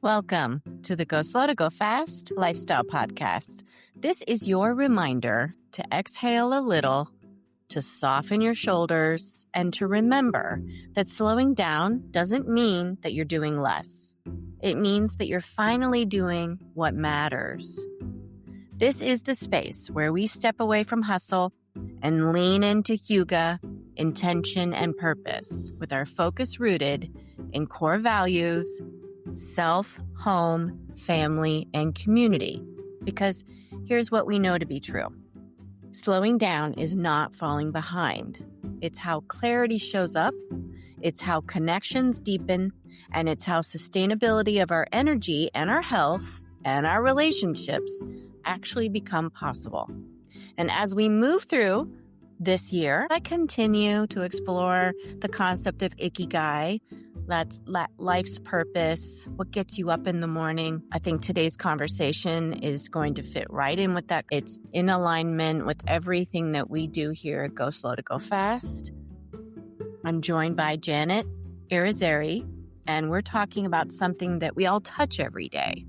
Welcome to the Go Slow to Go Fast Lifestyle Podcast. This is your reminder to exhale a little, to soften your shoulders, and to remember that slowing down doesn't mean that you're doing less. It means that you're finally doing what matters. This is the space where we step away from hustle and lean into hygge, intention, and purpose with our focus rooted in core values, self, home, family, and community. Because here's what we know to be true. Slowing down is not falling behind. It's how clarity shows up, it's how connections deepen, and it's how sustainability of our energy and our health and our relationships actually become possible. And as we move through this year, I continue to explore the concept of ikigai. That's life's purpose, what gets you up in the morning. I think today's conversation is going to fit right in with that. It's in alignment with everything that we do here at Go Slow to Go Fast. I'm joined by Janet Irizarry, and we're talking about something that we all touch every day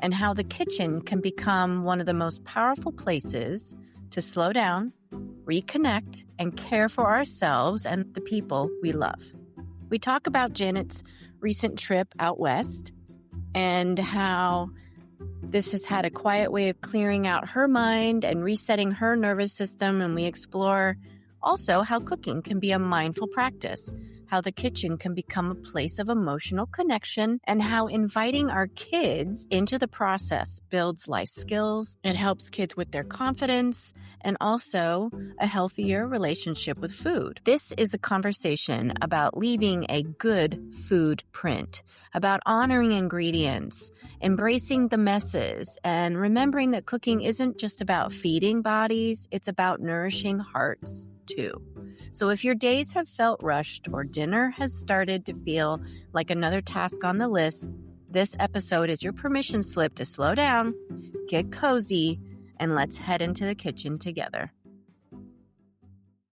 and how the kitchen can become one of the most powerful places to slow down, reconnect, and care for ourselves and the people we love. We talk about Janet's recent trip out west and how this has had a quiet way of clearing out her mind and resetting her nervous system. And we explore also how cooking can be a mindful practice, how the kitchen can become a place of emotional connection, and how inviting our kids into the process builds life skills. It helps kids with their confidence and also a healthier relationship with food. This is a conversation about leaving a good food print, about honoring ingredients, embracing the messes, and remembering that cooking isn't just about feeding bodies, it's about nourishing hearts too. So if your days have felt rushed or dinner has started to feel like another task on the list, this episode is your permission slip to slow down, get cozy, and let's head into the kitchen together.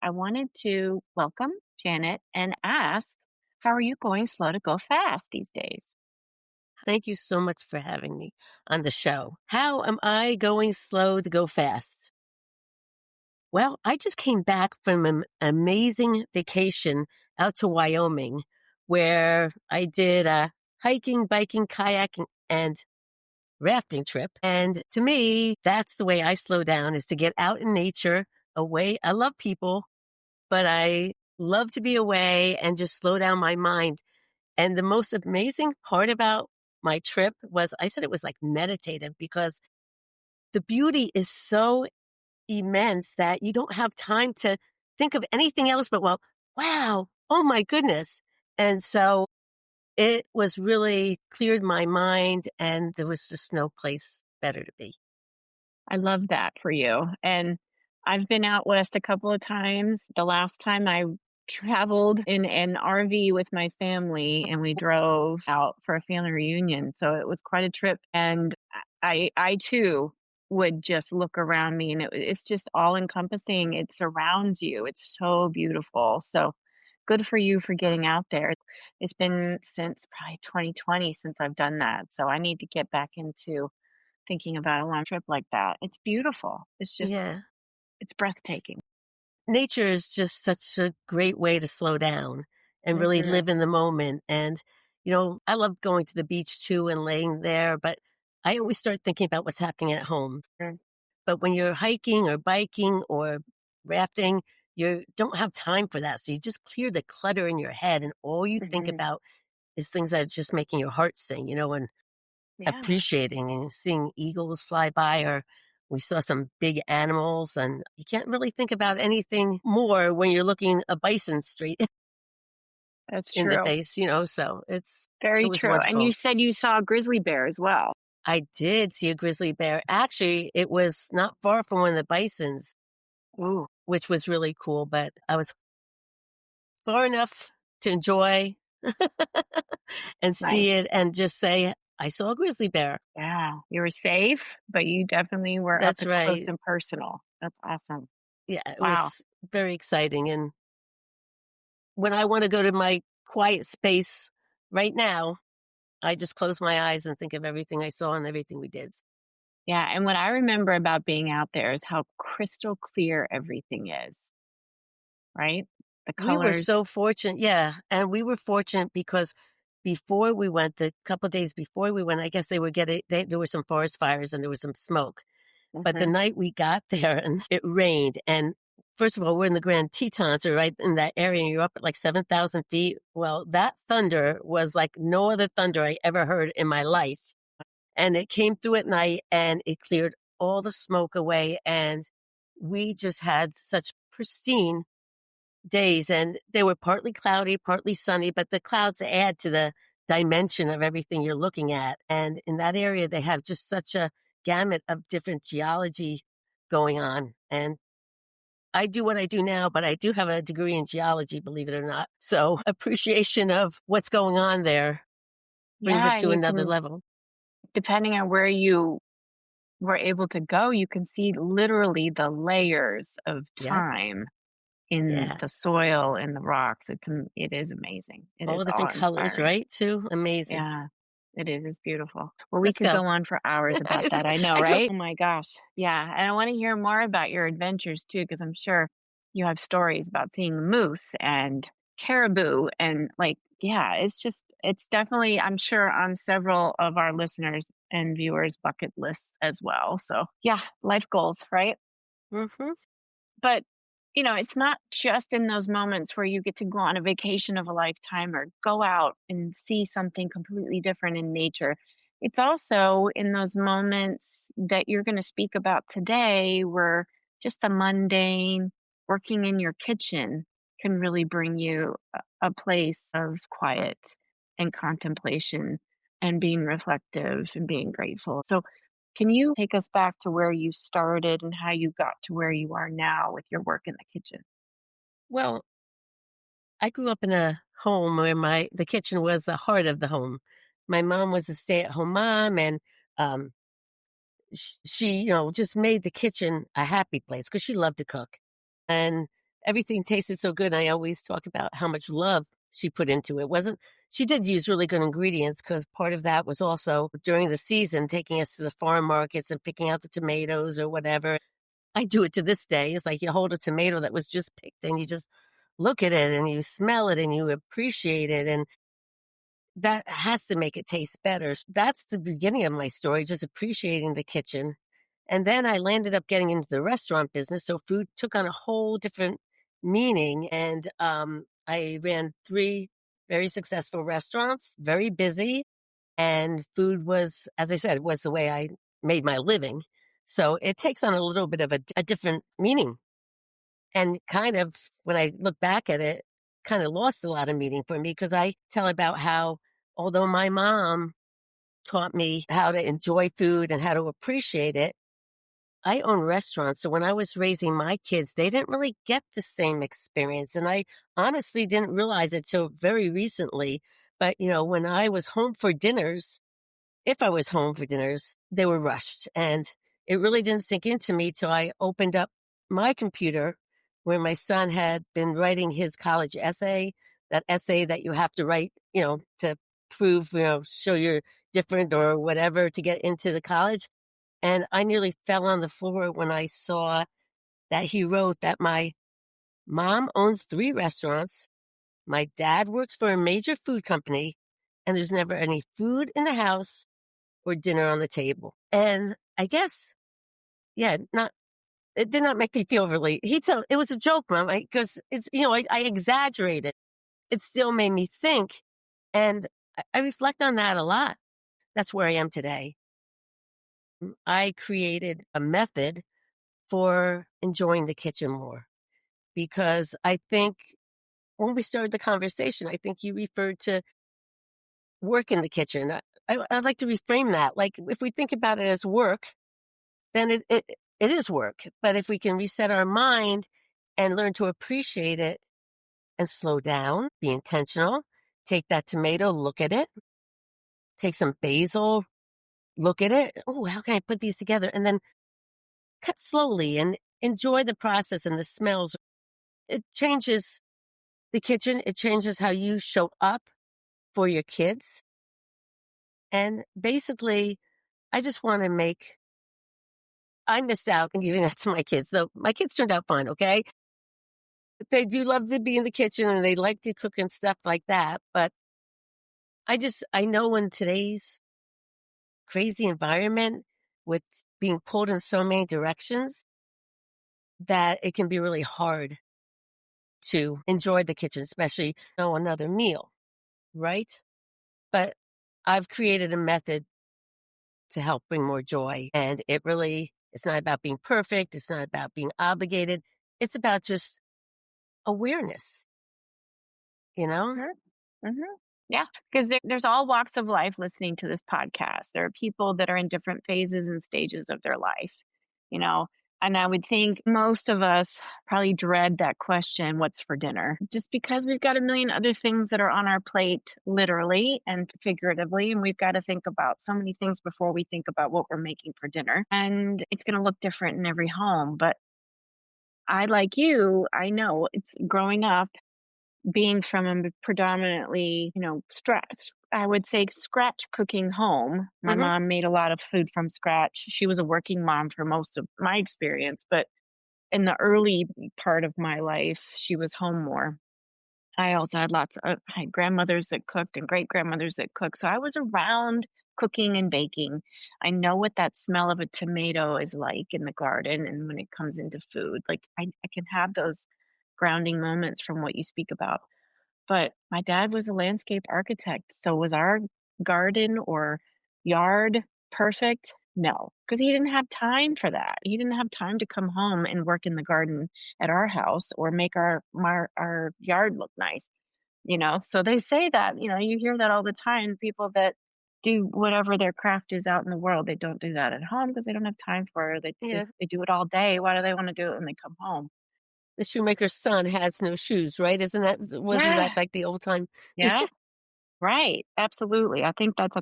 I wanted to welcome Janet and ask, how are you going slow to go fast these days? Thank you so much for having me on the show. How am I going slow to go fast? Well, I just came back from an amazing vacation out to Wyoming where I did a hiking, biking, kayaking, and rafting trip. And to me, that's the way I slow down, is to get out in nature, away. I love people, but I love to be away and just slow down my mind. And the most amazing part about my trip was, I said it was like meditative, because the beauty is so immense that you don't have time to think of anything else but, well, wow, oh my goodness. And so it was really cleared my mind, and there was just no place better to be. I love that for you. And I've been out west a couple of times. The last time I traveled in an RV with my family and we drove out for a family reunion. So it was quite a trip. And I too would just look around me and it's just all encompassing. It surrounds you. It's so beautiful. So good for you for getting out there. It's been since probably 2020 since I've done that. So I need to get back into thinking about a long trip like that. It's beautiful. Yeah. It's breathtaking. Nature is just such a great way to slow down and really Mhm. live in the moment. And, I love going to the beach too and laying there, but I always start thinking about what's happening at home. Sure. But when you're hiking or biking or rafting, you don't have time for that. So you just clear the clutter in your head, and all you think Mhm. about is things that are just making your heart sing, and Yeah, appreciating and seeing eagles fly by, or we saw some big animals, and you can't really think about anything more when you're looking a bison straight that's in the true. face, so it Very was true. And you wonderful. said you saw a grizzly bear as well. I did see a grizzly bear. Actually, it was not far from one of the bisons, Ooh, which was really cool, but I was far enough to enjoy and see nice. it and just say, I saw a grizzly bear. Yeah, you were safe, but you definitely were up That's and close right. and personal. That's awesome. Yeah, it Wow. was very exciting. And when I want to go to my quiet space right now, I just close my eyes and think of everything I saw and everything we did. Yeah, and what I remember about being out there is how crystal clear everything is, right? The We were colors. so fortunate, yeah, and we were fortunate because before we went, the couple days before we went, I guess there were some forest fires and there was some smoke. But the Mhm. night we got there and it rained, and first of all, we're in the Grand Tetons, so right in that area, and you're up at like 7,000 feet. Well, that thunder was like no other thunder I ever heard in my life. And it came through at night and it cleared all the smoke away. And we just had such pristine days. And they were partly cloudy, partly sunny, but the clouds add to the dimension of everything you're looking at. And in that area, they have just such a gamut of different geology going on. And I do what I do now, but I do have a degree in geology, believe it or not. So appreciation of what's going on there brings it Yeah, and to you another can, level. depending on where you were able to go, you can see literally the layers of Yep. time in Yeah. the soil and the rocks. It is amazing. It All is the different colors, awe-inspiring. right, too? Amazing. Yeah, it is. It's beautiful. Well, we Let's could go. go on for hours about that. I know, I go right? Oh my gosh. Yeah. And I want to hear more about your adventures too, because I'm sure you have stories about seeing moose and caribou and like, yeah, it's definitely, I'm sure, on several of our listeners and viewers' bucket lists as well. So, yeah, life goals, right? mhm. But, it's not just in those moments where you get to go on a vacation of a lifetime or go out and see something completely different in nature. It's also in those moments that you're going to speak about today where just the mundane working in your kitchen can really bring you a place of quiet and contemplation and being reflective and being grateful. So, can you take us back to where you started and how you got to where you are now with your work in the kitchen? Well, I grew up in a home where the kitchen was the heart of the home. My mom was a stay-at-home mom, and, um, she, just made the kitchen a happy place because she loved to cook, and everything tasted so good. I always talk about how much love she put into it. Wasn't She did use really good ingredients because part of that was also during the season, taking us to the farm markets and picking out the tomatoes or whatever. I do it to this day. It's like you hold a tomato that was just picked and you just look at it and you smell it and you appreciate it. And that has to make it taste better. That's the beginning of my story, just appreciating the kitchen. And then I landed up getting into the restaurant business. So food took on a whole different meaning. And I ran three very successful restaurants, very busy. And food was, as I said, was the way I made my living. So it takes on a little bit of a different meaning. And kind of, when I look back at it, kind of lost a lot of meaning for me because I tell about how, although my mom taught me how to enjoy food and how to appreciate it, I own restaurants. So when I was raising my kids, they didn't really get the same experience. And I honestly didn't realize it till very recently. But, when I was home for dinners, if I was home for dinners, they were rushed. And it really didn't sink into me till I opened up my computer where my son had been writing his college essay, that essay that you have to write, to prove, show you're different or whatever to get into the college. And I nearly fell on the floor when I saw that he wrote that my mom owns three restaurants. My dad works for a major food company and there's never any food in the house or dinner on the table. And I guess, yeah, it did not make me feel really, it was a joke, mom, because it's, I exaggerated. It still made me think. And I reflect on that a lot. That's where I am today. I created a method for enjoying the kitchen more because I think when we started the conversation, I think you referred to work in the kitchen. I'd like to reframe that. Like if we think about it as work, then it is work. But if we can reset our mind and learn to appreciate it and slow down, be intentional, take that tomato, look at it, take some basil, look at it. Oh, how can I put these together? And then cut slowly and enjoy the process and the smells. It changes the kitchen. It changes how you show up for your kids. And basically, I just want to make, I missed out on giving that to my kids, though my kids turned out fine, okay? They do love to be in the kitchen and they like to cook and stuff like that. But I know in today's crazy environment with being pulled in so many directions that it can be really hard to enjoy the kitchen, especially, another meal, right? But I've created a method to help bring more joy. And it's not about being perfect. It's not about being obligated. It's about just awareness, you know? Sure. Mhm. Yeah, 'cause there's all walks of life listening to this podcast. There are people that are in different phases and stages of their life, you know? And I would think most of us probably dread that question, "What's for dinner?" Just because we've got a million other things that are on our plate, literally and figuratively, and we've gotta think about so many things before we think about what we're making for dinner, and it's gonna look different in every home, but I, like you, I know it's growing up being from a predominantly, I would say scratch cooking home. My Hmm. mom made a lot of food from scratch. She was a working mom for most of my experience, but in the early part of my life, she was home more. I also had I had grandmothers that cooked and great grandmothers that cooked. So I was around cooking and baking. I know what that smell of a tomato is like in the garden and when it comes into food. Like I can have those grounding moments from what you speak about. But my dad was a landscape architect, so was our garden or yard perfect? No, because he didn't have time for that. He didn't have time to come home and work in the garden at our house or make our yard look nice, you know? So they say that, you hear that all the time, people that do whatever their craft is out in the world, they don't do that at home because they don't have time for it. Yeah. They do it all day. Why do they wanna do it when they come home? The shoemaker's son has no shoes, right? Wasn't Yeah, that like the old time? yeah. Right, absolutely. I think that's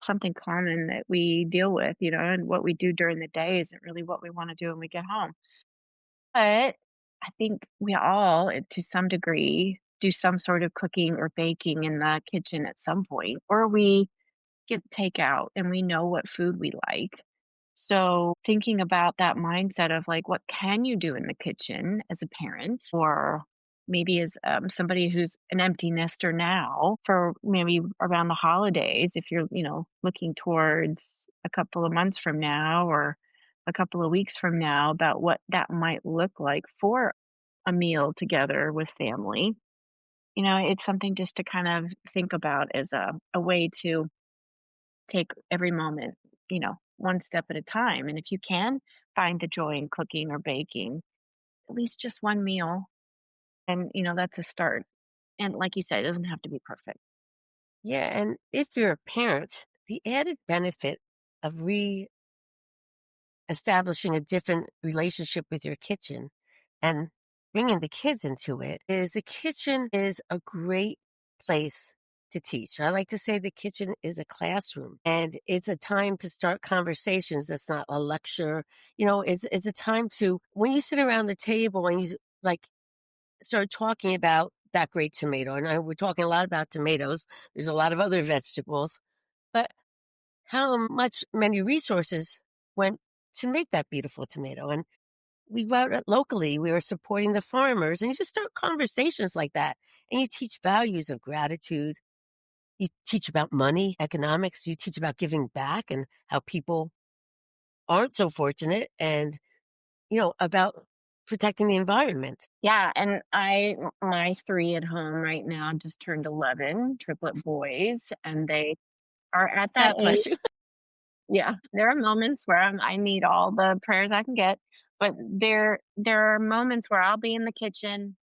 something common that we deal with, and what we do during the day isn't really what we wanna do when we get home. But I think we all, to some degree, do some sort of cooking or baking in the kitchen at some point, or we get takeout and we know what food we like. So thinking about that mindset of like, what can you do in the kitchen as a parent, or maybe as somebody who's an empty nester now for maybe around the holidays, if you're, looking towards a couple of months from now or a couple of weeks from now about what that might look like for a meal together with family. It's something just to kind of think about as a way to take every moment, one step at a time. And if you can find the joy in cooking or baking, at least just one meal, and that's a start. And like you said, it doesn't have to be perfect. Yeah. And if you're a parent, the added benefit of establishing a different relationship with your kitchen and bringing the kids into it is the kitchen is a great place to teach. I like to say the kitchen is a classroom and it's a time to start conversations. That's not a lecture. It's a time to, when you sit around the table and you like start talking about that great tomato. And we're talking a lot about tomatoes. There's a lot of other vegetables, but how much many resources went to make that beautiful tomato. And we wrote it locally. We were supporting the farmers and you just start conversations like that. And you teach values of gratitude. You teach about money, economics. You teach about giving back and how people aren't so fortunate and, about protecting the environment. Yeah, and my three at home right now just turned 11, triplet boys, and they are at that God age. bless you. Yeah, there are moments where I need all the prayers I can get, but there are moments where I'll be in the kitchen,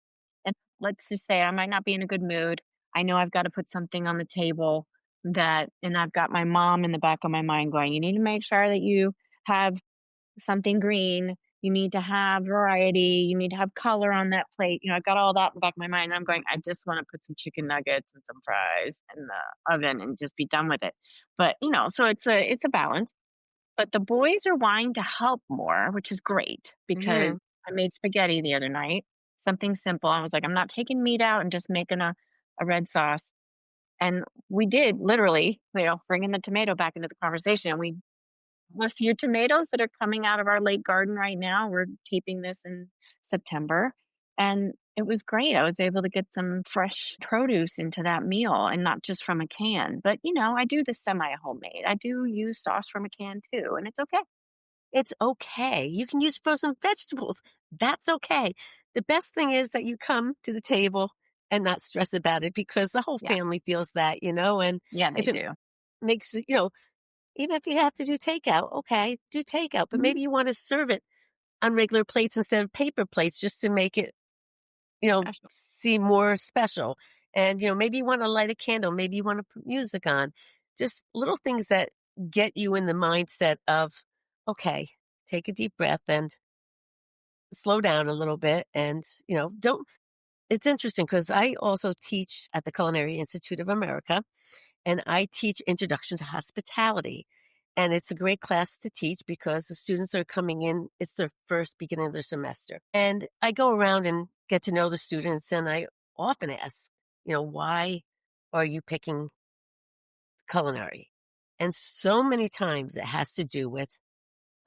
and let's just say I might not be in a good mood. I know I've got to put something on the table and I've got my mom in the back of my mind going, "You need to make sure that you have something green. You need to have variety. You need to have color on that plate." I've got all that in the back of my mind. And I'm going, I just want to put some chicken nuggets and some fries in the oven and just be done with it. But, so it's a balance. But the boys are wanting to help more, which is great because Yeah. I made spaghetti the other night, something simple. I was like, I'm not taking meat out and just making a red sauce. And we did literally, bringing the tomato back into the conversation. We have a few tomatoes that are coming out of our lake garden right now. We're taping this in September. And it was great. I was able to get some fresh produce into that meal and not just from a can. But, I do the semi homemade. I do use sauce from a can too, and it's okay. It's okay. You can use frozen vegetables. That's okay. The best thing is that you come to the table and not stress about it because the whole Yeah. family feels that, and Yeah, if they it do. makes, even if you have to do takeout, okay, do takeout, but Mhm. maybe you want to serve it on regular plates instead of paper plates just to make it, Special. seem more special. And, maybe you want to light a candle, maybe you want to put music on, just little things that get you in the mindset of, okay, take a deep breath and slow down a little bit. And, don't, it's interesting because I also teach at the Culinary Institute of America and I teach Introduction to Hospitality. And it's a great class to teach because the students are coming in, it's their first beginning of their semester. And I go around and get to know the students, and I often ask, why are you picking culinary? And so many times it has to do with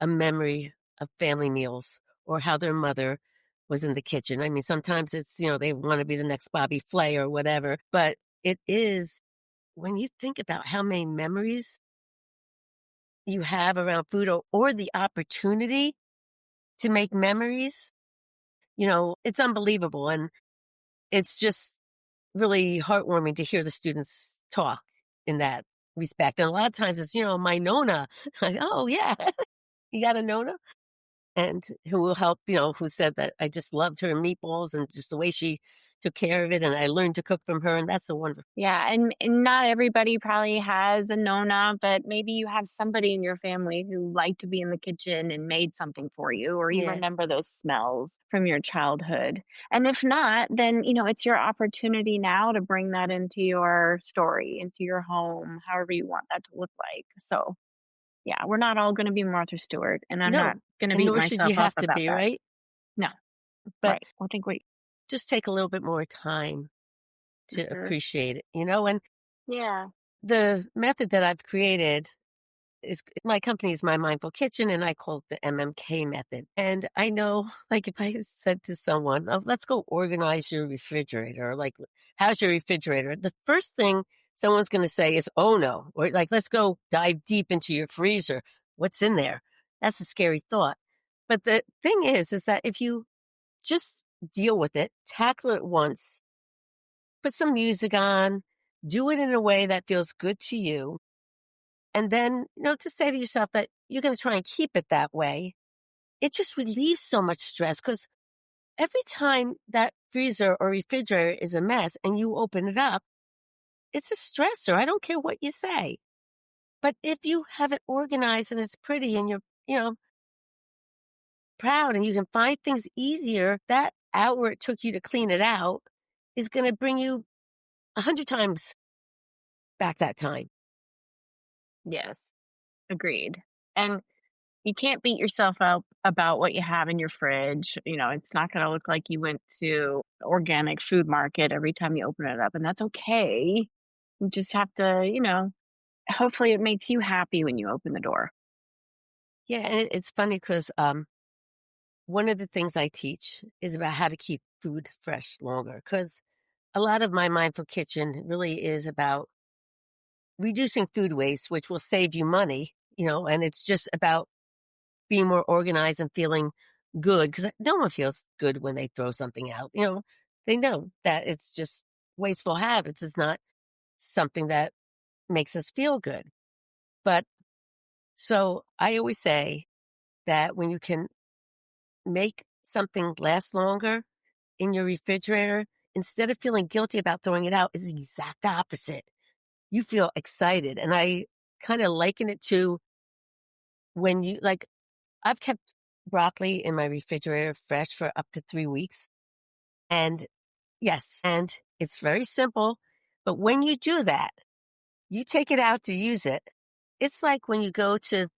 a memory of family meals or how their mother was in the kitchen. I mean, sometimes it's, they want to be the next Bobby Flay or whatever, but it is when you think about how many memories you have around food or the opportunity to make memories, it's unbelievable. And it's just really heartwarming to hear the students talk in that respect. And a lot of times it's, my Nona. Like, oh, yeah, you got a Nona? And who will help, who said that I just loved her meatballs and just the way she took care of it. And I learned to cook from her. And that's a wonderful. Yeah, and not everybody probably has a Nona, but maybe you have somebody in your family who liked to be in the kitchen and made something for you, or you Yeah. remember those smells from your childhood. And if not, then, it's your opportunity now to bring that into your story, into your home, however you want that to look like. So, yeah, we're not all going to be Martha Stewart, and I'm not No. going to And beat nor should myself you up have to about be, that. right? No, But right. I think we, just take a little bit more time to mhm. appreciate it, and Yeah. the method that I've created is my company is My Mindful Kitchen, and I call it the MMK method. And I know, like, if I said to someone, oh, let's go organize your refrigerator, or like, how's your refrigerator? The first thing someone's going to say is, oh no, or like, let's go dive deep into your freezer. What's in there? That's a scary thought. But the thing is that if you just deal with it, tackle it once, put some music on, do it in a way that feels good to you. And then, just say to yourself that you're going to try and keep it that way. It just relieves so much stress because every time that freezer or refrigerator is a mess and you open it up, it's a stressor. I don't care what you say. But if you have it organized and it's pretty and you're, proud and you can find things easier, that hour it took you to clean it out is going to bring you 100 times back that time. Yes. Agreed. And you can't beat yourself up about what you have in your fridge. It's not going to look like you went to organic food market every time you open it up, and that's okay. You just have to, hopefully it makes you happy when you open the door. Yeah, and it's funny because one of the things I teach is about how to keep food fresh longer because a lot of my mindful kitchen really is about reducing food waste, which will save you money, and it's just about being more organized and feeling good because no one feels good when they throw something out. They know that it's just wasteful habits is not something that makes us feel good. But so I always say that when you can make something last longer in your refrigerator, instead of feeling guilty about throwing it out, it's the exact opposite. You feel excited. And I kind of liken it to when you like, I've kept broccoli in my refrigerator fresh for up to 3 weeks. And yes, and it's very simple. But when you do that, you take it out to use it. It's like when you go to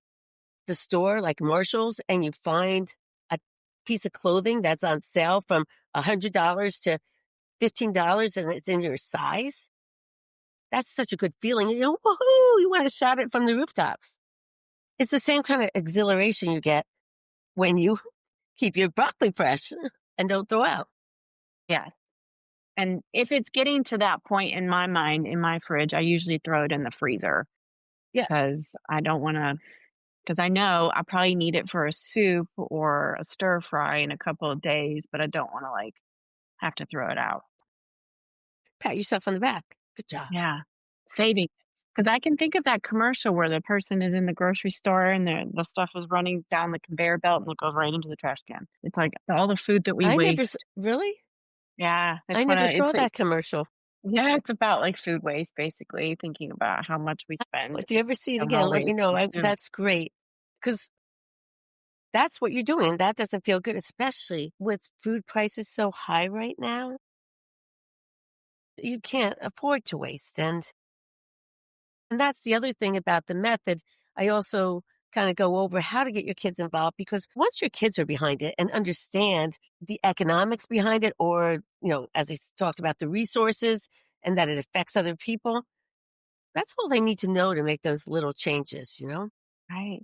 the store, like Marshall's, and you find a piece of clothing that's on sale from $100 to $15 and it's in your size. That's such a good feeling. You know, woohoo, you want to shout it from the rooftops. It's the same kind of exhilaration you get when you keep your broccoli fresh and don't throw out. Yeah. And if it's getting to that point in my mind, in my fridge, I usually throw it in the freezer Yeah. because I don't want to, because I know I probably need it for a soup or a stir fry in a couple of days, but I don't want to like have to throw it out. Pat yourself on the back. Good job. Yeah. Saving. Because I can think of that commercial where the person is in the grocery store and the stuff is running down the conveyor belt and it goes right into the trash can. It's like all the food that we waste. Really? Yeah, I it's one never of saw it's like that commercial. yeah, it's about like food waste basically, thinking about how much we spend If you ever see it and again, how let we me know. consume. That's great. Because that's what you're doing. That doesn't feel good, especially with food prices so high right now. You can't afford to waste. And that's the other thing about the method. I also kind of go over how to get your kids involved because once your kids are behind it and understand the economics behind it, or, as I talked about the resources and that it affects other people, that's all they need to know to make those little changes. Right.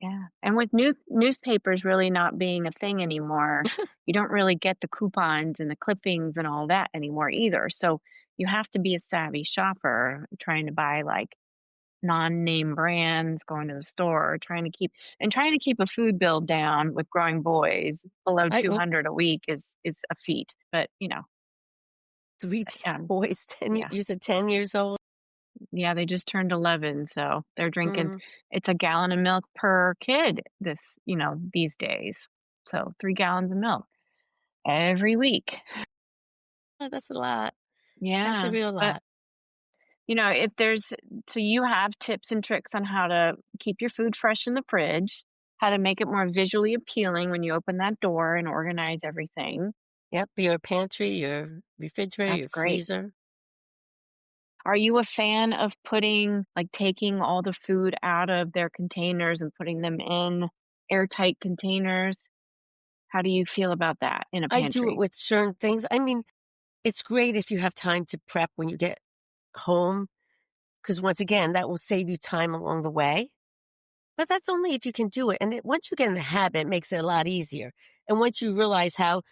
Yeah. And with newspapers really not being a thing anymore, you don't really get the coupons and the clippings and all that anymore either. So you have to be a savvy shopper trying to buy like non-name brands, going to the store, trying to keep a food bill down with growing boys below I 200 a week is a feat. But, three boys, yeah. you said 10 years old. Yeah, they just turned 11, so they're drinking Mm. it's a gallon of milk per kid these days. So 3 gallons of milk every week. Oh, that's a lot. That's a Yeah, real but, lot. if there's so you have tips and tricks on how to keep your food fresh in the fridge, how to make it more visually appealing when you open that door and organize everything. Yep, your pantry, your refrigerator, That's your great. freezer. Are you a fan of taking all the food out of their containers and putting them in airtight containers? How do you feel about that in a I do it pantry? with certain things. I mean, it's great if you have time to prep when you get home, because once again, that will save you time along the way. But that's only if you can do it. And once you get in the habit, it makes it a lot easier. And once you realize how,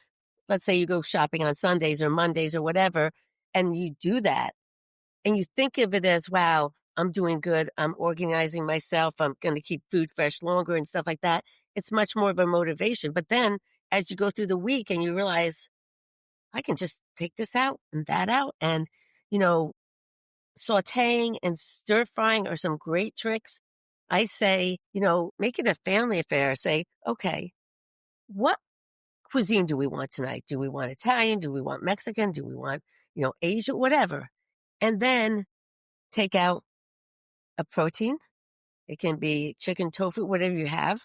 let's say you go shopping on Sundays or Mondays or whatever, and you do that, and you think of it as, wow, I'm doing good. I'm organizing myself. I'm going to keep food fresh longer and stuff like that. It's much more of a motivation. But then as you go through the week and you realize, I can just take this out and that out. And, you know, sauteing and stir frying are some great tricks. I say, make it a family affair. Say, okay, what cuisine do we want tonight? Do we want Italian? Do we want Mexican? Do we want, Asia? Whatever. And then take out a protein. It can be chicken, tofu, whatever you have,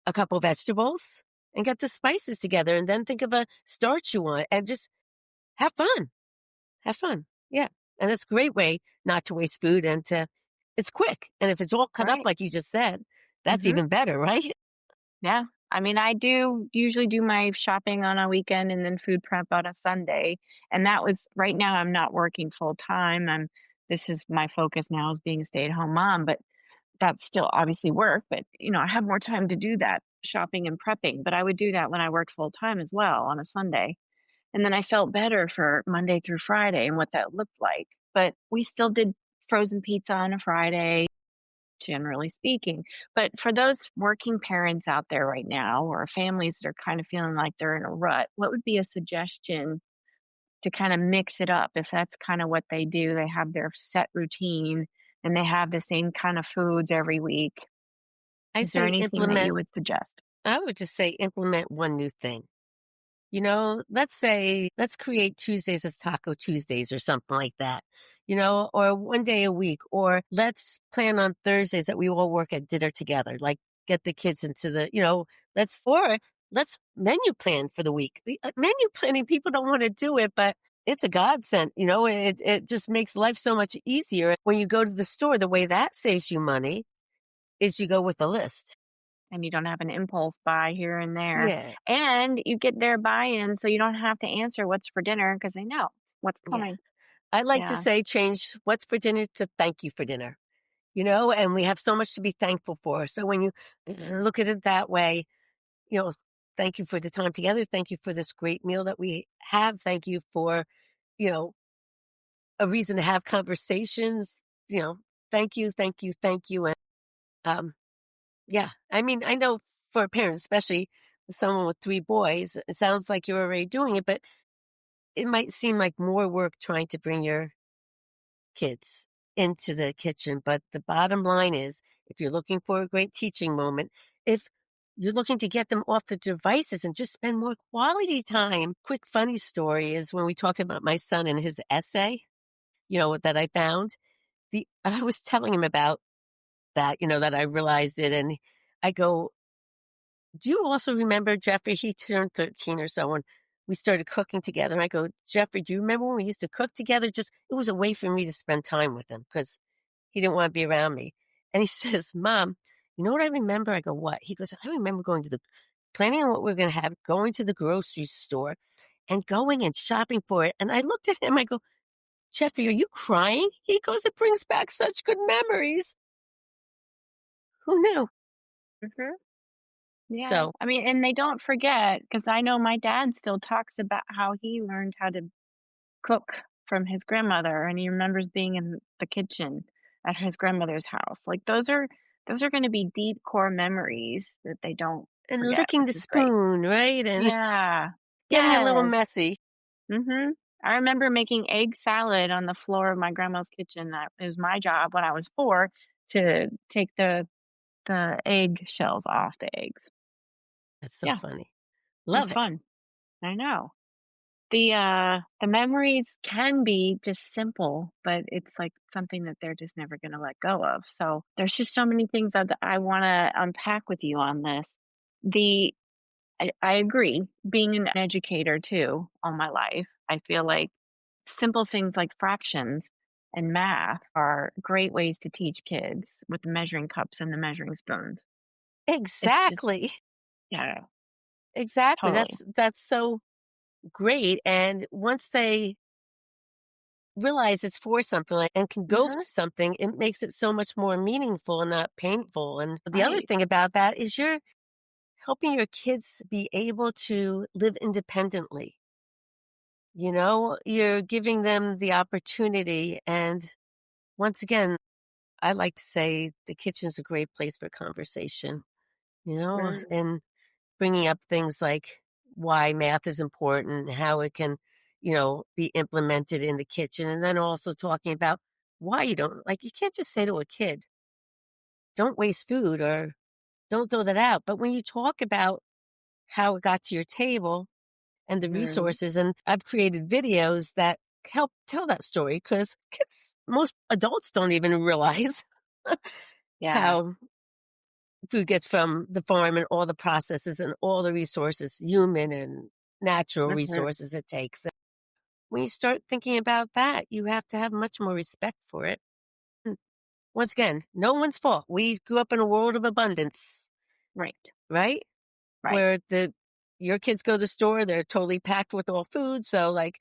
a couple vegetables, and get the spices together. And then think of a starch you want and just have fun. Have fun. Yeah. And it's a great way not to waste food and it's quick. And if it's all cut up Right. like you just said, that's Mhm. even better, right? Yeah. I mean, I do usually do my shopping on a weekend and then food prep on a Sunday. And that was right now I'm not working full time. This is my focus now is being a stay-at-home mom, but that's still obviously work, but I have more time to do that shopping and prepping. But I would do that when I worked full time as well on a Sunday. And then I felt better for Monday through Friday and what that looked like. But we still did frozen pizza on a Friday, generally speaking. But for those working parents out there right now or families that are kind of feeling like they're in a rut, what would be a suggestion to kind of mix it up if that's kind of what they do? They have their set routine and they have the same kind of foods every week. I Is there say anything that you would suggest? I would just say implement one new thing. Let's create Tuesdays as Taco Tuesdays or something like that, or one day a week, or let's plan on Thursdays that we all work at dinner together, like get the kids into let's menu plan for the week. Menu planning, people don't want to do it, but it's a godsend. It just makes life so much easier. When you go to the store, the way that saves you money is you go with a list. And you don't have an impulse buy here and there. Yeah. And you get their buy-in so you don't have to answer what's for dinner because they know what's Yeah. coming. I like to Yeah. say change what's for dinner to thank you for dinner, you know, and we have so much to be thankful for. So when you look at it that way, you know, thank you for the time together. Thank you for this great meal that we have. Thank you for, you know, a reason to have conversations, you know, thank you, thank you, thank you. And, yeah, I mean, I know for a parent, especially someone with 3 boys, it sounds like you're already doing it, but it might seem like more work trying to bring your kids into the kitchen. But the bottom line is, if you're looking for a great teaching moment, if you're looking to get them off the devices and just spend more quality time. Quick funny story is when we talked about my son and his essay, you know, that I found. I was telling him about that, you know, that I realized it, and I go, "Do you also remember Jeffrey?" He turned 13 or so when we started cooking together. And I go, "Jeffrey, do you remember when we used to cook together? Just it was a way for me to spend time with him because he didn't want to be around me." And he says, "Mom, you know what I remember?" I go, "What?" He goes, "I remember going to the planning on what we are going to have, going to the grocery store and going and shopping for it." And I looked at him. I go, "Jeffrey, are you crying?" He goes, "It brings back such good memories." Who knew? Hmm. Yeah. So I mean, and they don't forget because I know my dad still talks about how he learned how to cook from his grandmother, and he remembers being in the kitchen at his grandmother's house. Like those are going to be deep core memories that they don't and forget, licking which the is great. spoon, right? And Yeah. getting a little Yes. messy. Mhm. I remember making egg salad on the floor of my grandma's kitchen. That it was my job when I was 4 to take the egg shells off the eggs. That's so Yeah, funny. it was Love it. fun. I know. The memories can be just simple, but it's like something that they're just never gonna let go of. So, there's just so many things that I wanna unpack with you on this. The I agree, being an educator too all my life, I feel like simple things like fractions and math are great ways to teach kids with the measuring cups and the measuring spoons. It's just Exactly. yeah, Exactly. totally. That's so great. And once they realize it's for something like, and can go to Mhm. something, it makes it so much more meaningful and not painful. And the other Right. thing about that is you're helping your kids be able to live independently. You know, you're giving them the opportunity. And once again, I like to say the kitchen's a great place for conversation, you know, Mm, and bringing up things like why math is important, how it can, you know, be implemented in the kitchen. And then also talking about why you don't, like, you can't just say to a kid, don't waste food or don't throw that out. But when you talk about how it got to your table and the mhm. resources, and I've created videos that help tell that story because kids, most adults don't even realize Yeah. how food gets from the farm and all the processes and all the resources, human and natural Mhm. resources it takes. When you start thinking about that, you have to have much more respect for it. And once again, no one's fault. We grew up in a world of abundance, Right. right? Right. Where your kids go to the store, they're totally packed with all food. So like,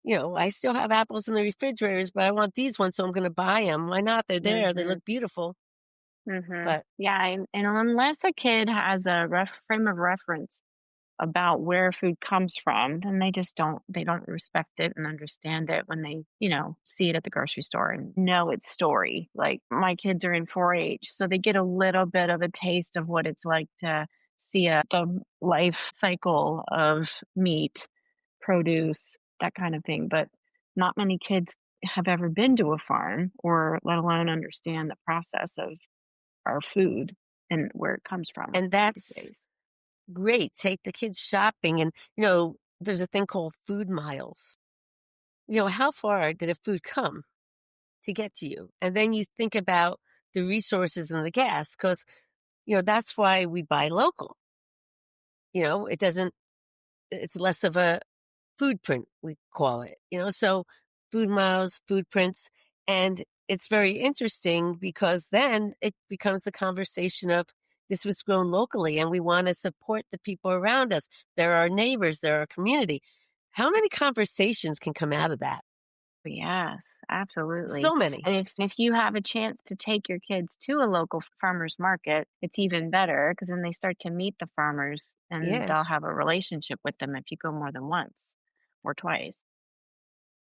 you know, I still have apples in the refrigerators, but I want these ones, so I'm going to buy them. Why not? They're there. They Mhm. look beautiful. Mhm. But Yeah, and unless a kid has a frame of reference about where food comes from, then they don't respect it and understand it when they, see it at the grocery store and know its story. Like my kids are in 4-H, so they get a little bit of a taste of what it's like to see the life cycle of meat, produce, that kind of thing. But not many kids have ever been to a farm or let alone understand the process of our food and where it comes from and these that's days. great. Take the kids shopping, and you know, there's a thing called food miles. You know, how far did a food come to get to you? And then you think about the resources and the gas, because, you know, that's why we buy local. You know, it's less of a food print, we call it, you know, so food miles, food prints. And it's very interesting because then it becomes the conversation of this was grown locally and we want to support the people around us. They're our neighbors, they're our community. How many conversations can come out of that? Yes, absolutely. So many. And if you have a chance to take your kids to a local farmer's market, it's even better because then they start to meet the farmers and Yeah. they'll have a relationship with them if you go more than once or twice.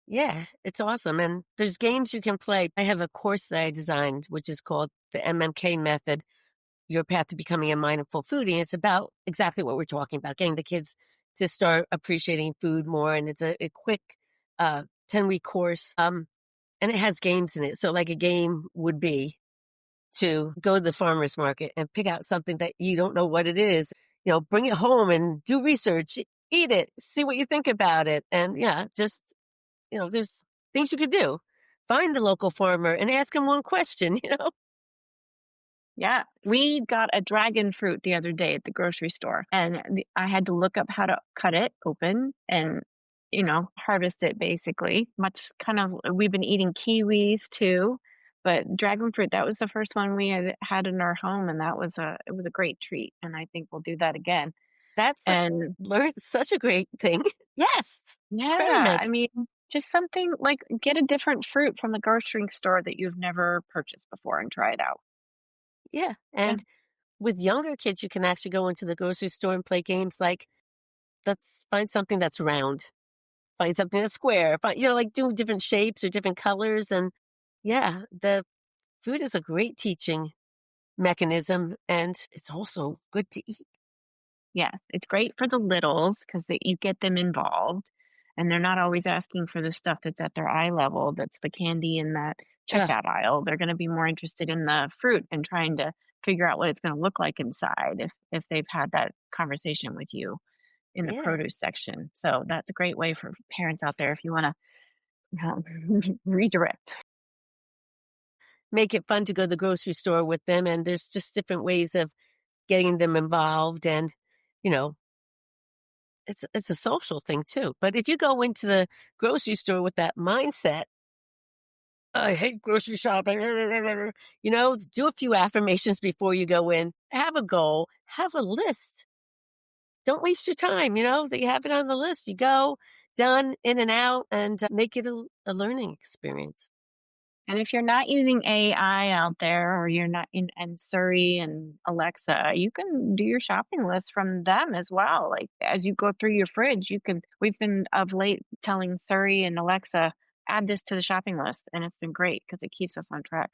Yeah, it's awesome. And there's games you can play. I have a course that I designed, which is called the MMK method, Your Path to Becoming a Mindful Foodie. It's about exactly what we're talking about, getting the kids to start appreciating food more. And it's a quick 10-week course. And it has games in it. So like a game would be to go to the farmer's market and pick out something that you don't know what it is, bring it home and do research, eat it, see what you think about it. And yeah, just, there's things you could do. Find the local farmer and ask him one question, Yeah, we got a dragon fruit the other day at the grocery store, and I had to look up how to cut it open and, harvest it basically. Much kind of, we've been eating kiwis too, but dragon fruit, that was the first one we had in our home, and it was a great treat, and I think we'll do that again. That's And learn such a great thing. Yes. yeah, I Experiment. mean, just something like get a different fruit from the grocery store that you've never purchased before and try it out. Yeah. Yeah. And with younger kids, you can actually go into the grocery store and play games like, let's find something that's round, find something that's square, like do different shapes or different colors. And yeah, the food is a great teaching mechanism, and it's also good to eat. Yeah, it's great for the littles because you get them involved, and they're not always asking for the stuff that's at their eye level, that's the candy in that Ugh, checkout aisle. They're gonna be more interested in the fruit and trying to figure out what it's gonna look like inside if they've had that conversation with you in the yeah. produce section. So that's a great way for parents out there if you wanna, redirect. Make it fun to go to the grocery store with them, and there's just different ways of getting them involved, and, you know, it's a social thing too. But if you go into the grocery store with that mindset, "I hate grocery shopping," do a few affirmations before you go in, have a goal, have a list. Don't waste your time, that you have it on the list. You go, done, in and out, and make it a learning experience. And if you're not using AI out there or you're not in Surrey and Alexa, you can do your shopping list from them as well. Like as you go through your fridge, we've been of late telling Surrey and Alexa, add this to the shopping list. And it's been great because it keeps us on track.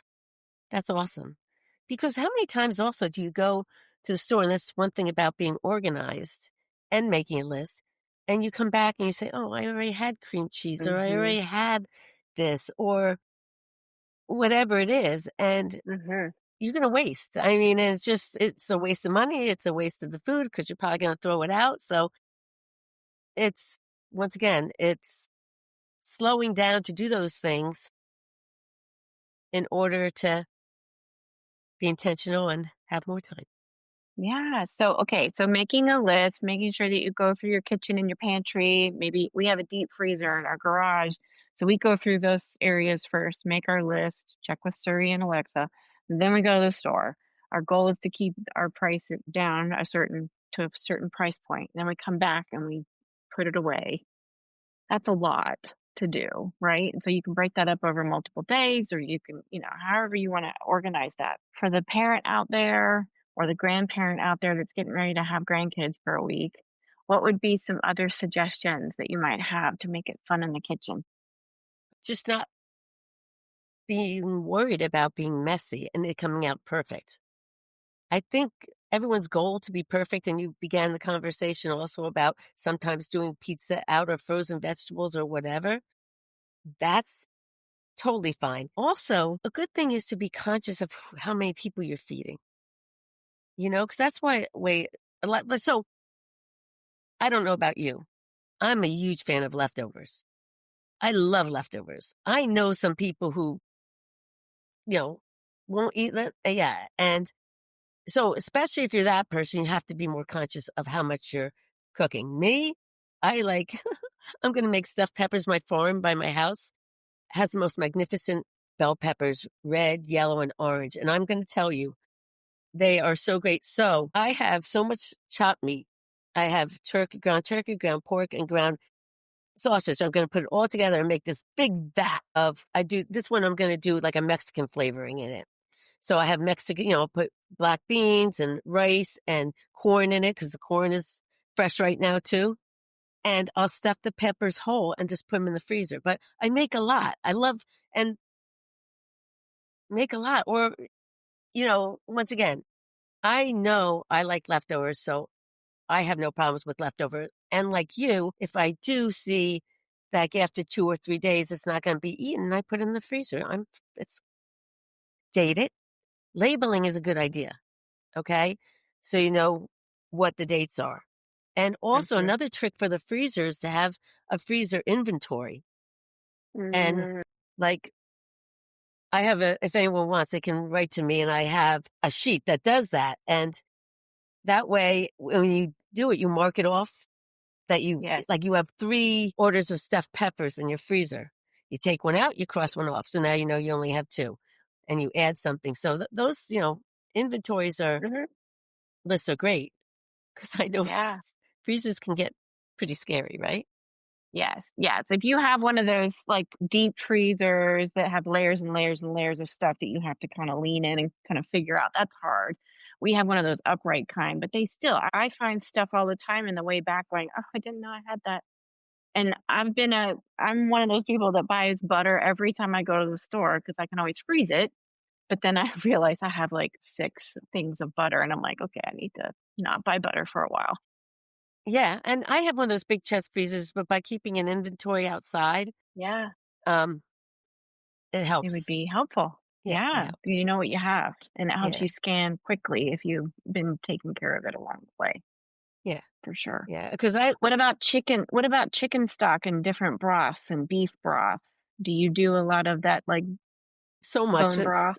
That's awesome. Because how many times also do you go to the store, and that's one thing about being organized and making a list, and you come back and you say, "Oh, I already had cream cheese," or "I Hmm. already had this," or whatever it is, and Hmm. you're gonna waste. I mean, and it's a waste of money, it's a waste of the food because 'cause you're probably gonna throw it out, so it's once again, it's slowing down to do those things in order to be intentional and have more time. Yeah. So, okay. So, making a list, making sure that you go through your kitchen and your pantry. Maybe we have a deep freezer in our garage. So, we go through those areas first, make our list, check with Siri and Alexa. And then we go to the store. Our goal is to keep our price down to a certain price point. Then we come back and we put it away. That's a lot to do, right? And so you can break that up over multiple days or you can, however you want to organize that. For the parent out there or the grandparent out there that's getting ready to have grandkids for a week, what would be some other suggestions that you might have to make it fun in the kitchen? Just not being worried about being messy and it coming out perfect. I think everyone's goal to be perfect, and you began the conversation also about sometimes doing pizza out of frozen vegetables or whatever. That's totally fine. Also, a good thing is to be conscious of how many people you're feeding, because that's why, wait, a lot. So I don't know about you. I'm a huge fan of leftovers. I love leftovers. I know some people who, you know, won't eat that. Yeah. And so, especially if you're that person, you have to be more conscious of how much you're cooking. Me, I like, I'm going to make stuffed peppers. My farm by my house has the most magnificent bell peppers, red, yellow, and orange. And I'm going to tell you, they are so great. So I have so much chopped meat. I have ground turkey, ground pork, and ground sausage. I'm going to put it all together and make this big vat of, this one I'm going to do like a Mexican flavoring in it. So I have Mexican, put black beans and rice and corn in it because the corn is fresh right now too. And I'll stuff the peppers whole and just put them in the freezer. But I make a lot. I love and make a lot. Or, once again, I know I like leftovers, so I have no problems with leftovers. And like you, if I do see that after 2 or 3 days it's not going to be eaten, I put it in the freezer. It's dated. Labeling is a good idea. Okay. So you know what the dates are. And also Mhm. another trick for the freezer is to have a freezer inventory. And Mm, like if anyone wants, they can write to me and I have a sheet that does that. And that way, when you do it, you mark it off that yes. you have 3 orders of stuffed peppers in your freezer. You take one out, you cross one off. So now you know you only have 2 and you add something. So those, inventories Mhm. lists are great because I know Yeah. freezers can get pretty scary, right? Yes. Yes. If you have one of those like deep freezers that have layers and layers and layers of stuff that you have to kind of lean in and kind of figure out, that's hard. We have one of those upright kind, but they still, I find stuff all the time in the way back going, oh, I didn't know I had that. And I'm one of those people that buys butter every time I go to the store because I can always freeze it. But then I realize I have like 6 things of butter and I'm like, okay, I need to not buy butter for a while. Yeah, and I have one of those big chest freezers, but by keeping an inventory outside, Yeah. um, it It would helps. be helpful. Yeah, it Yeah, you helps. know what you have, and it helps Yeah, you scan quickly if you've been taking care of it along the way, yeah, for sure. yeah. Because I What about chicken stock and different broths and beef broth? Do you do a lot of that, like, so much bone it's broth?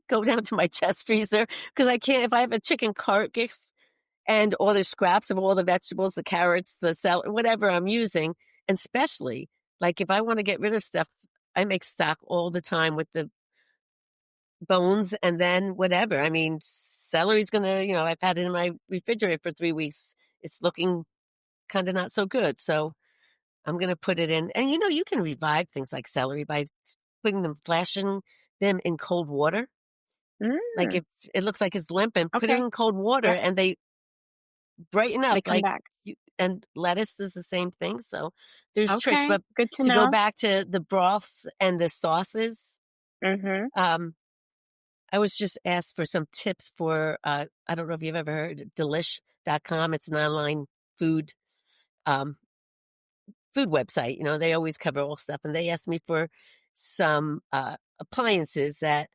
go down to my chest freezer because I can't if I have a chicken carcass and all the scraps of all the vegetables, the carrots, the celery, whatever I'm using, and especially like if I want to get rid of stuff, I make stock all the time with the bones and then whatever. I mean, celery's gonna, I've had it in my refrigerator for 3 weeks. It's looking kind of not so good. So I'm gonna put it in. And you can revive things like celery by putting them, flashing them in cold water. Like Mm, if it looks like it's limp and put it okay, in cold water yep, and they brighten up they come like back. and lettuce is the same thing. So there's tricks. Okay, But good to to go know. back to the broths and the sauces, Mhm. um, I was just asked for some tips for, I don't know if you've ever heard of delish.com. It's an online food, um, food website. They always cover all stuff. And they asked me for some, appliances that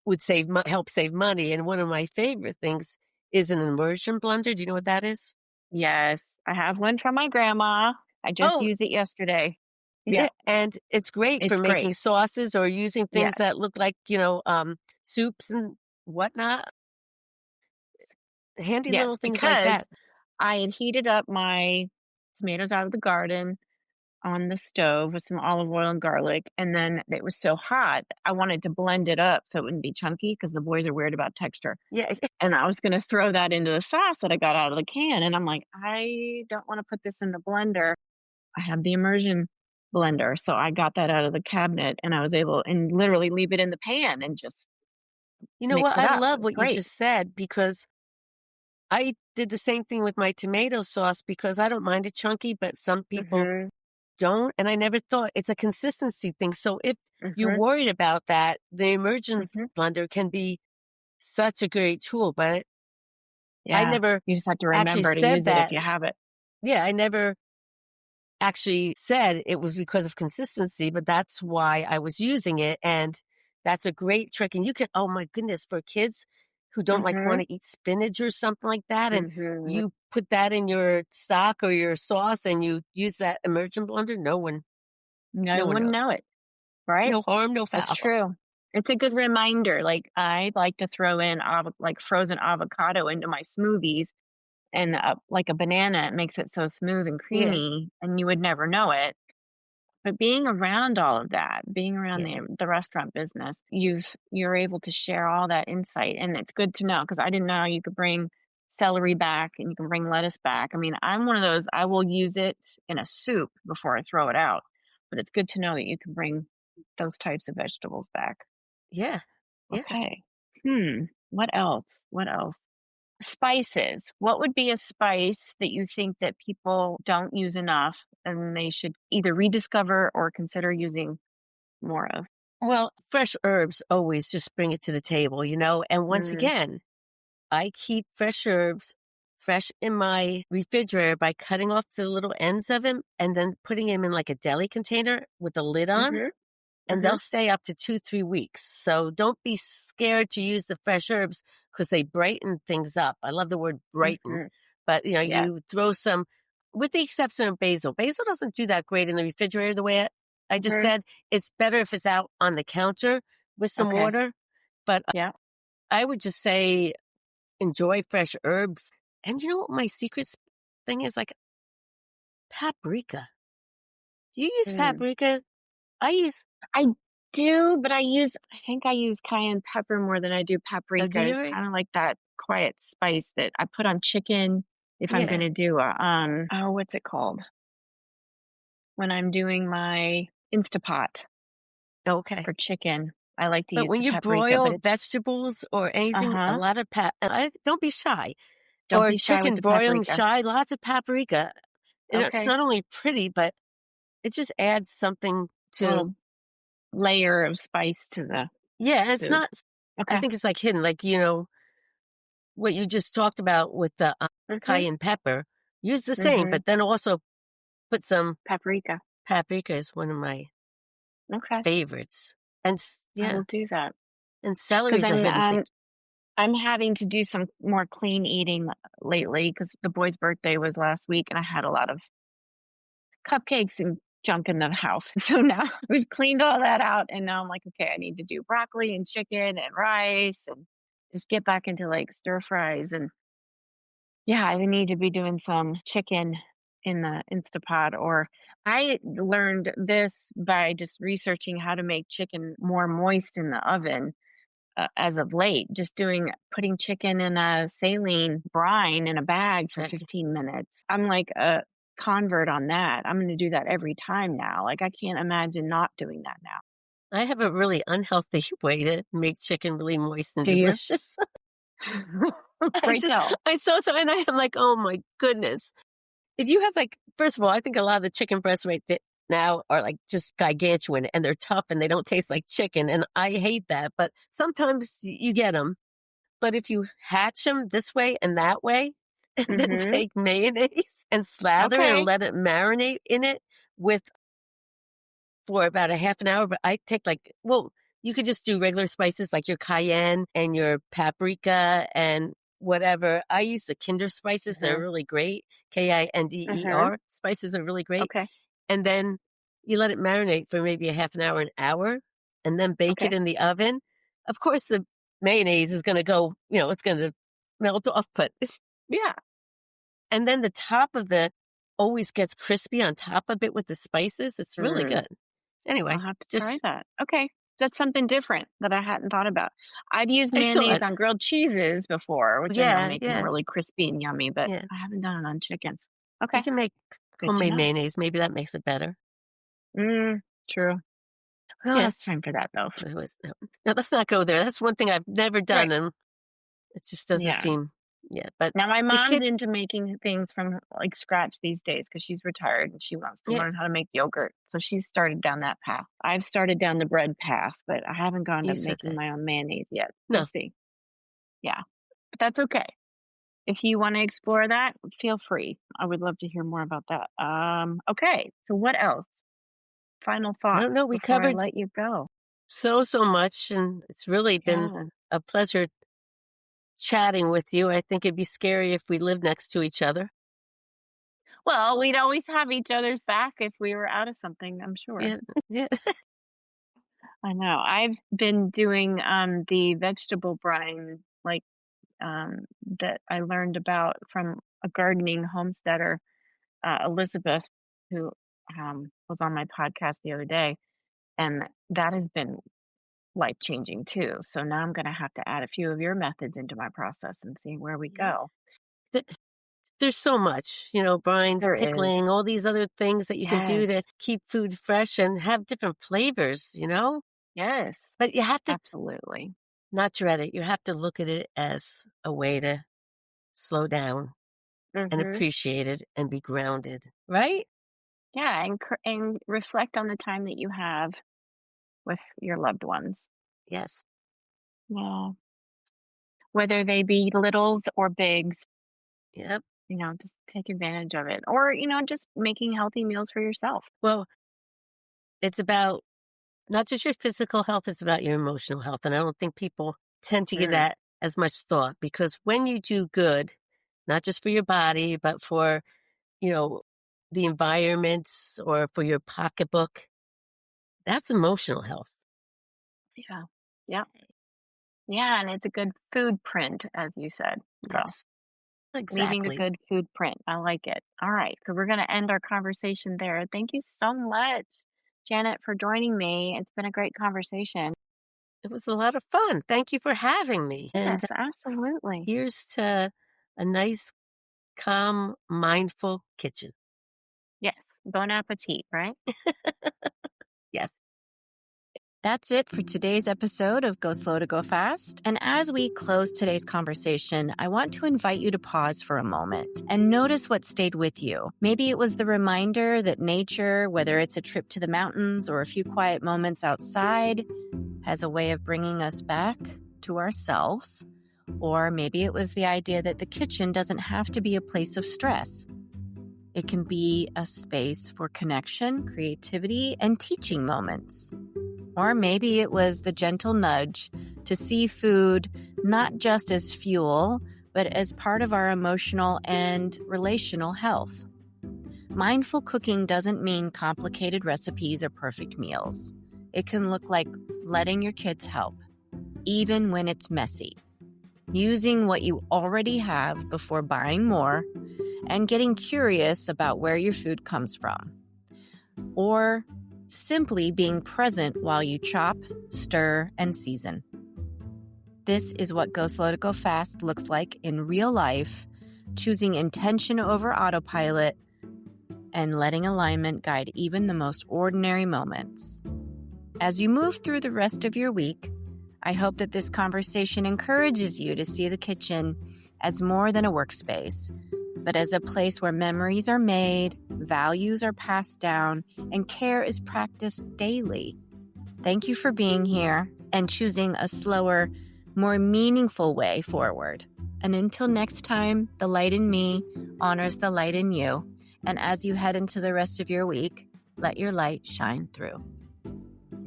would help save money. And one of my favorite things is an immersion blender. Do you know what that is? Yes, I have one from my grandma. I just Oh, used it yesterday. yeah. Yeah, And it's great for it's making great. sauces or using things Yes, that look like, soups and whatnot. Handy yes, little things like because that. I had heated up my tomatoes out of the garden on the stove with some olive oil and garlic, and then it was so hot, I wanted to blend it up so it wouldn't be chunky because the boys are weird about texture, Yeah. and I was gonna throw that into the sauce that I got out of the can, and I'm like, "I don't wanna put this in the blender." I have the immersion blender, so I got that out of the cabinet, and I was able and literally leave it in the pan and just You know mix what? it I up. It love was what you great. just said because I did the same thing with my tomato sauce because I don't mind it chunky, but some people Mhm, don't. And I never thought it's a consistency thing. So if you're mhm, worried about that, the immersion mhm. blender can be such a great tool. But I Yeah, never you just have to actually remember to said use it if that. you have it. Yeah, I never actually said it was because of consistency, but that's why I was using it. And that's a great trick. And you can, oh my goodness, for kids who don't like want Mhm, to eat spinach or something like that, and mhm. you put that in your stock or your sauce and you use that immersion blender, No no one one knows. know it, right? No harm, no That's foul. true. It's a good reminder, like, I like to throw in like, frozen avocado into my smoothies and, like a banana, it makes it so smooth and Yeah, creamy, and you would never know it. But being around all of that, being around yeah. the restaurant business, you're able to share all that insight, and it's good to know because I didn't know you could bring celery back and you can bring lettuce back. I mean, I'm one of those, I will use it in a soup before I throw it out. But it's good to know that you can bring those types of vegetables back. Yeah. Yeah. Okay. What else? What else? Spices. What would be a spice that you think that people don't use enough and they should either rediscover or consider using more of? Well, fresh herbs always just bring it to the table, and once Mm, again, I keep fresh herbs fresh in my refrigerator by cutting off the little ends of them and then putting them in like a deli container with the lid on, mhm, and they'll mhm, stay up to 2, 3 weeks. So don't be scared to use the fresh herbs because they brighten things up. I love the word brighten, mhm. but Yes. you throw some, with the exception of basil. Basil doesn't do that great in the refrigerator the way I just Mhm. said. It's better if it's out on the counter with some Okay. water. But Yeah. I would just say enjoy fresh herbs. And you know what my thing is? Like paprika. Do you use Mm. paprika? I use, I do, but I think I use cayenne pepper more than I do do paprika. you? It's kind of like that quiet spice that I put on chicken if I'm Yeah. gonna do a, oh, what's it called? When I'm doing my Instapot Okay. for chicken, I like to But use when the you paprika, but broil it's vegetables or anything, a uh-huh. lot of don't be shy. Don't Or be shy with chicken the broiling paprika. shy, lots of paprika. It's Okay. not only pretty, but it just adds something A to, little layer of spice to the yeah, and it's food. not, I Okay. think it's like hidden, like, what you just talked about with the Mhm. cayenne pepper. Use the same, Mhm. but then also put some Paprika. paprika is one of my Okay. favorites. And I yeah, will do that. and celery Because is a hidden thing. I'm having to do some more clean eating lately because the boy's birthday was last week and I had a lot of cupcakes and junk in the house. So now we've cleaned all that out and now I'm like, okay, I need to do broccoli and chicken and rice and just get back into like stir fries and yeah, I need to be doing some chicken in the Instapot or I learned this by just researching how to make chicken more moist in the oven as of late, just putting chicken in a saline brine in a bag for Okay. 15 minutes. I'm like a convert on that. I'm going to do that every time now. Like I can't imagine not doing that now. I have a really unhealthy way to make chicken really moist and Do you? delicious. Pray tell. I saw so, and I am like, oh my goodness. If you have like, first of all, I think a lot of the chicken breasts now are like just gargantuan and they're tough and they don't taste like chicken. And I hate that, but sometimes you get them. But if you hatch them this way and that way, and then Mhm. take mayonnaise and slather and Okay. let it marinate in it with for about a half an hour, but I take you could just do regular spices like your cayenne and your paprika and whatever. I use the Kinder spices. They're Mhm. really great. Mhm. Kinder spices are really great. Okay. And then you let it marinate for maybe a half an hour, and then bake it Okay. in the oven. Of course, the mayonnaise is going to go, it's going to melt off, but, Yeah. and then the top of the always gets crispy on top of it with the spices. It's really Mm. good. Anyway, I'll have to try just that. Okay. That's something different that I hadn't thought about. I've used I saw mayonnaise it. on grilled cheeses before, which I know Yeah, make them yeah, really crispy and yummy, but yeah. I haven't done it on chicken. You Okay. can make Good to homemade know. mayonnaise. Maybe that makes it better. True. Who Yeah. has time for that though? No, let's not go there. That's one thing I've never done, Right. and it just doesn't Yeah. seem. Yeah, but Now my the mom's kid. into making things from like scratch these days because she's retired and she wants to Yeah, learn how to make yogurt. So she's started down that path. I've started down the bread path, but I haven't gone to you said making that. my own mayonnaise yet. We'll No, see. Yeah. But that's okay. If you want to explore that, feel free. I would love to hear more about that. Okay. So what else? Final I don't know. thoughts We before I covered let you go. so much, and it's really been Yeah. a pleasure chatting with you. I think it'd be scary if we lived next to each other. Well, we'd always have each other's back if we were out of something, I'm sure. Yeah, yeah. I know. I've been doing the vegetable brine like that I learned about from a gardening homesteader, Elizabeth, who was on my podcast the other day. And that has been life-changing too. So now I'm gonna have to add a few of your methods into my process and see where we Yeah. go. Th- There's so much, brines, There is. pickling, all these other things that you can do to Yes. keep food fresh and have different flavors. Yes. But you have to Absolutely. not dread it. You have to look at it as a way to slow down and Mhm. appreciate it and be grounded, right? Yeah, and reflect on the time that you have with your loved ones. Yes. Yeah. Whether they be littles or bigs, Yep. just take advantage of it. Or, just making healthy meals for yourself. Well, it's about not just your physical health, it's about your emotional health. And I don't think people tend to give Mm, that as much thought because when you do good, not just for your body, but for, you know, the environments or for your pocketbook, that's emotional health. yeah. Yeah. Yeah, and it's a good food print, as you said. So, Yes, leaving a exactly. good food print. I like it. All right. So, we're going to end our conversation there. Thank you so much, Janet, for joining me. It's been a great conversation. It was a lot of fun. Thank you for having me. And Yes, absolutely. here's to a nice, calm, mindful kitchen. Yes. Bon appetit, right? Yes. That's it for today's episode of Go Slow to Go Fast. And as we close today's conversation, I want to invite you to pause for a moment and notice what stayed with you. Maybe it was the reminder that nature, whether it's a trip to the mountains or a few quiet moments outside, has a way of bringing us back to ourselves. Or maybe it was the idea that the kitchen doesn't have to be a place of stress. It can be a space for connection, creativity, and teaching moments. Or maybe it was the gentle nudge to see food not just as fuel, but as part of our emotional and relational health. Mindful cooking doesn't mean complicated recipes or perfect meals. It can look like letting your kids help, even when it's messy. Using what you already have before buying more, and getting curious about where your food comes from. Or simply being present while you chop, stir, and season. This is what Go Slow to Go Fast looks like in real life, choosing intention over autopilot and letting alignment guide even the most ordinary moments. As you move through the rest of your week, I hope that this conversation encourages you to see the kitchen as more than a workspace, but as a place where memories are made, values are passed down, and care is practiced daily. Thank you for being here and choosing a slower, more meaningful way forward. And until next time, the light in me honors the light in you. And as you head into the rest of your week, let your light shine through.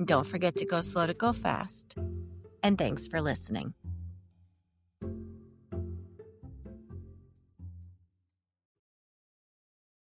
Don't forget to go slow to go fast. And thanks for listening.